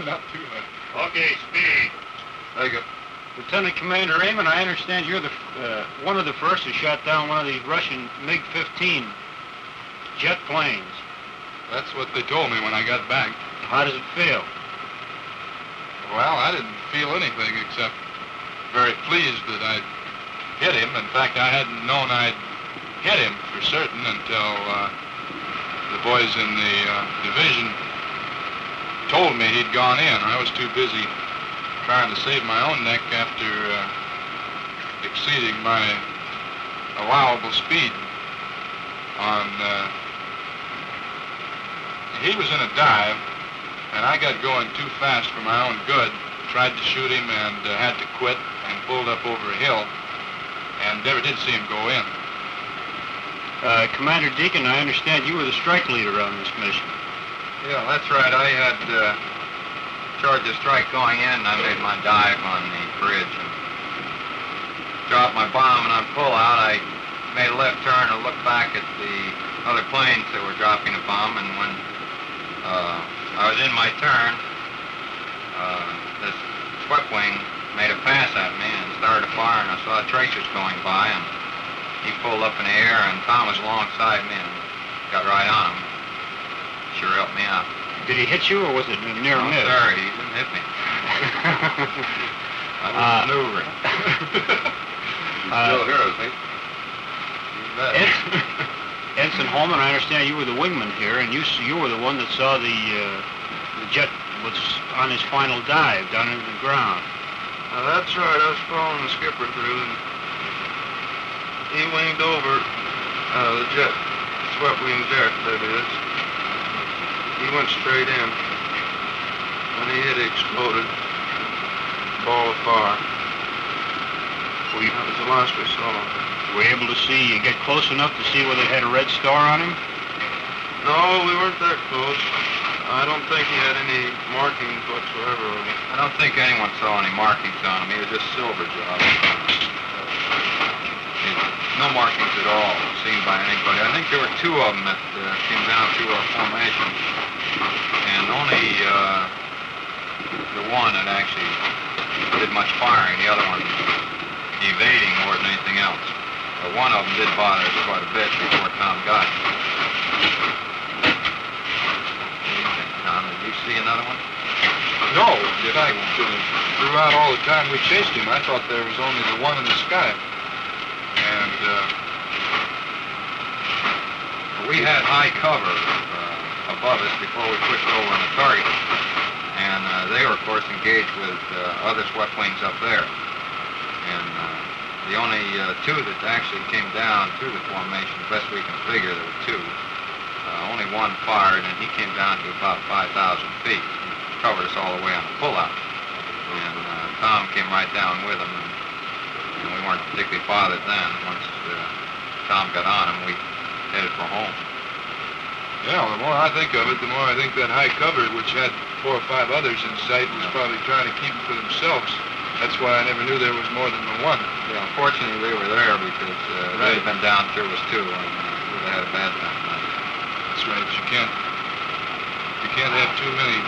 Not too much. Okay, speed. Thank you. Lieutenant Commander Raymond, I understand you're the one of the first who shot down one of the Russian MiG-15 jet planes. That's what they told me when I got back. How does it feel? Well, I didn't feel anything except very pleased that I'd hit him. In fact, I hadn't known I'd hit him for certain until the boys in the division told me he'd gone in. I was too busy trying to save my own neck after exceeding my allowable speed on... he was in a dive, and I got going too fast for my own good. Tried to shoot him and had to quit and pulled up over a hill and never did see him go in. Commander Deacon, I understand you were the strike leader on this mission. Yeah, that's right. I had charged a strike going in, and I made my dive on the bridge and dropped my bomb, and on pull-out, I made a left turn and looked back at the other planes that were dropping a bomb, and when I was in my turn, this swept wing made a pass at me and started to fire, and I saw tracers going by, and he pulled up in the air, and Tom was alongside me and got right on him. Sure helped me out. Did he hit you, or was it a near miss? Sorry, he didn't hit me. I was maneuvering. Still here, I think. You bet. Ensign Holman, I understand you were the wingman here, and you were the one that saw the jet was on his final dive down into the ground. That's right. I was following the skipper through, and he winged over the jet, swept wing jet, that is. He went straight in. When he hit, it exploded. Ball of fire. That was the last we saw. Were you able to see, get close enough to see whether it had a red star on him? No, we weren't that close. I don't think he had any markings whatsoever on him. I don't think anyone saw any markings on him. He was just silver job. No markings at all seen by anybody. I think there were two of them that came down through our formation, and only the one that actually did much firing, the other one evading more than anything else. But one of them did bother us quite a bit before Tom got him. Tom, did you see another one? No, in fact, throughout all the time we chased him, I thought there was only the one in the sky. And we had high cover above us before we pushed over on the target. And they were, of course, engaged with other swept wings up there. And the only two that actually came down through the formation, the best we can figure, there were two. Only one fired, and he came down to about 5,000 feet. He covered us all the way on the pullout. And Tom came right down with him, and we weren't particularly bothered then. Once Tom got on him, we headed for home. yeah, the more I think of it, the more I think that high cover, which had 4 or 5 others in sight, was probably trying to keep them for themselves. That's why I never knew there was more than the one. Yeah, unfortunately, we were there because they'd have been down through us too, and we would have had a bad time. That's right. You can't have too many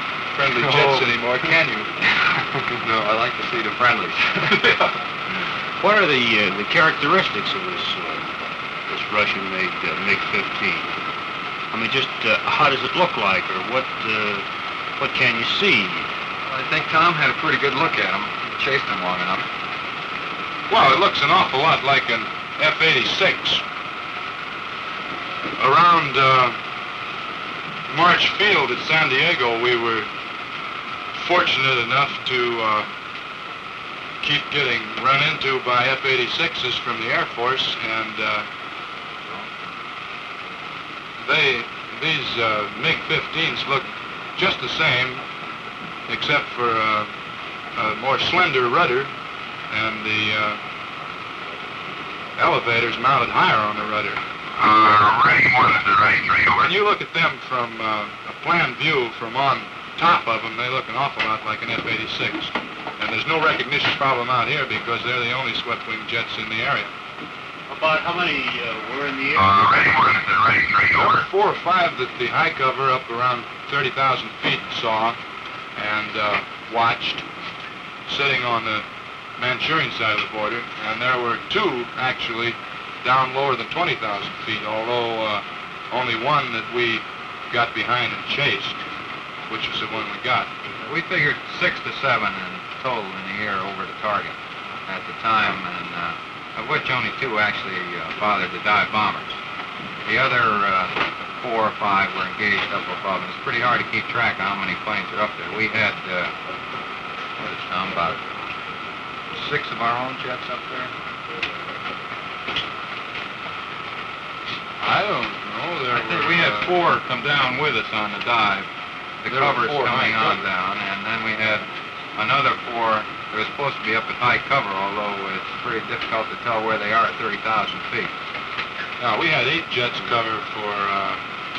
friendly jets anymore, can you? No, I like to see the friendlies. What are the characteristics of this Russian MiG-15? I mean, just how does it look like, or what can you see? Well, I think Tom had a pretty good look at him. He chased him long enough. Well, it looks an awful lot like an F-86. Around March Field at San Diego, we were fortunate enough to keep getting run into by F-86s from the Air Force, and these MiG-15s look just the same, except for a more slender rudder, and the elevators mounted higher on the rudder. When you look at them from a plan view from on top of them, they look an awful lot like an F-86. And there's no recognition problem out here because they're the only swept-wing jets in the area. About how many were in the air? There were 4 or 5 that the high cover up around 30,000 feet saw, and watched, sitting on the Manchurian side of the border, and there were two actually down lower than 20,000 feet, although only one that we got behind and chased, which is the one we got. We figured 6 to 7 in total in the air over the target at the time, and of which only 2 actually bothered the dive bombers. The other 4 or 5 were engaged up above, and it's pretty hard to keep track of how many planes are up there. We had, what is it, about 6 of our own jets up there. I don't know. I think we had 4 come down with us on the dive. The covers coming on down, and then we had another 4 that were supposed to be up at high cover, although it's pretty difficult to tell where they are at 30,000 feet. Now, we had 8 jets cover for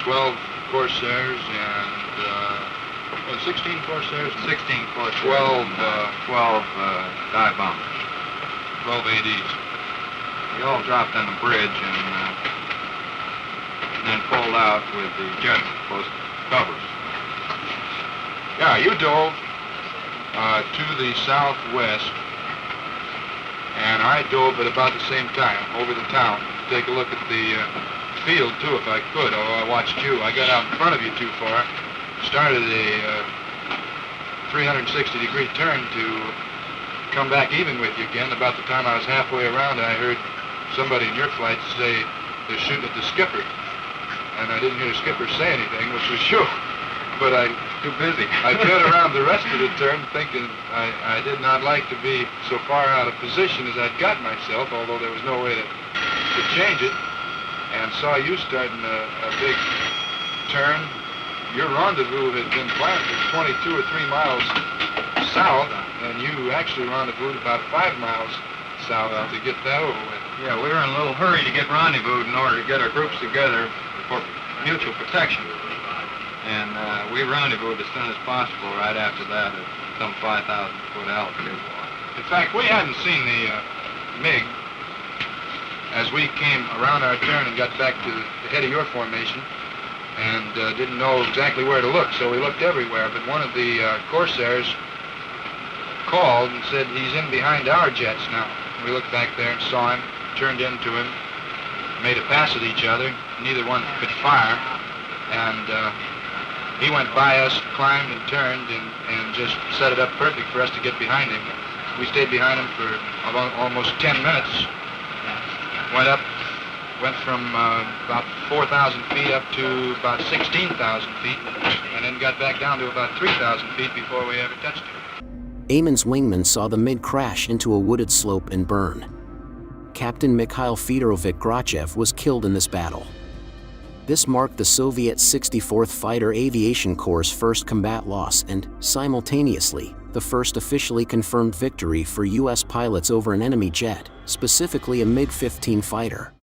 12 Corsairs and 16 Corsairs? 16 Corsairs. 12 dive bombers. 12 ADs. We all dropped on the bridge and then pulled out with the jets close covers. Yeah, you dove to the southwest, and I dove at about the same time over the town. Take a look at the field, too, if I could, although I watched you. I got out in front of you too far, started a 360-degree turn to come back even with you again. About the time I was halfway around, I heard somebody in your flight say they're shooting at the skipper. And I didn't hear the skipper say anything, which was true. But Too busy. I got around the rest of the turn thinking I did not like to be so far out of position as I'd got myself, although there was no way to change it, and saw you starting a big turn. Your rendezvous had been planned for 22 or 3 miles south, and you actually rendezvoused about 5 miles south to get that over with. Yeah, we were in a little hurry to get rendezvoused in order to get our groups together for mutual protection. And we rendezvoused as soon as possible right after that at some 5,000-foot altitude. In fact, we hadn't seen the MiG as we came around our turn and got back to the head of your formation, and didn't know exactly where to look, so we looked everywhere. But one of the Corsairs called and said he's in behind our jets now. We looked back there and saw him, turned into him, made a pass at each other. Neither one could fire, and he went by us, climbed and turned, and just set it up perfect for us to get behind him. We stayed behind him for almost 10 minutes. Went from about 4,000 feet up to about 16,000 feet, and then got back down to about 3,000 feet before we ever touched him. Eamon's wingman saw the MiG crash into a wooded slope and burn. Captain Mikhail Fedorovich Grachev was killed in this battle. This marked the Soviet 64th Fighter Aviation Corps' first combat loss and, simultaneously, the first officially confirmed victory for U.S. pilots over an enemy jet, specifically a MiG-15 fighter.